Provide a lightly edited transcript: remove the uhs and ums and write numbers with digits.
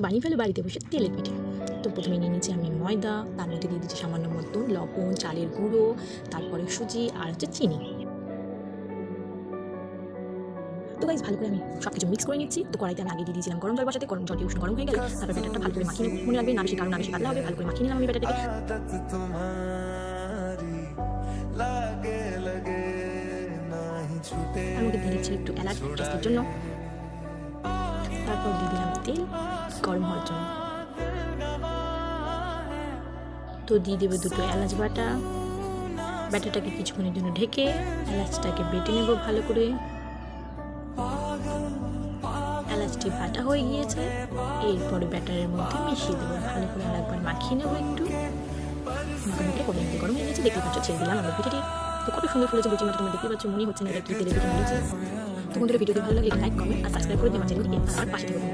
বানিয়ে ফেলে বাড়িতে বসে তেলের পিঠে। তো প্রথমে নিয়ে নিয়েছি আমি ময়দা, তার মধ্যে দিয়ে দিচ্ছি সামান্য মতো লবণ, চালের গুঁড়ো, তারপরে সুজি আর হচ্ছে চিনি। তো গাইস ভালো করে আমি সব কিছু মিক্স করে নিচ্ছি। তো কড়াইতে আমি আগে দিয়ে দিয়েছিলাম গরম জল বসাতে, গরম জলটি উষ্ণ গরম হয়ে গেলে তারপর ব্যাটারটা ভালো করে মাখিয়ে নেব। মনে রাখবেন না বেশি গাঢ় না বেশি পাতলা হবে, ভালো করে মাখিয়ে নিলাম আমি ব্যাটারটাকে। তার মধ্যে দিয়ে দিচ্ছি একটু এলাচ টেস্টের জন্য, তারপর দিয়ে দিলাম তেল গরম হওয়ার জন্য। তো দিয়ে দেবো দুটো এলাচ বাটা। ব্যাটারটাকে কিছুক্ষণের জন্য ঢেকে এলাচটাকে বেটে নেব ভালো করে। এলাচটি বাটা হয়ে গিয়েছে, এরপরে ব্যাটারের মধ্যে মিশিয়ে দেবো, ভালো করে আরেকবার মাখিয়ে নেবো একটু। মোটামুটি করে নিতে গরম হয়ে গেছে, দেখতে পাচ্ছ ছেড়ে দিলাম আমার পিঠেটি। তো কত সুন্দর ফুলেছে লুচি মতো, তোমরা দেখতে পাচ্ছ, মনে হচ্ছে না এটা কি তেলের পিঠে বলেছে। তো বন্ধুরা ভিডিওটি ভালো লাগলে লাইক, কমেন্ট আর সাবস্ক্রাইব করে দিয়ে আমার চ্যানেলটিকে আর পাশে থাকবে।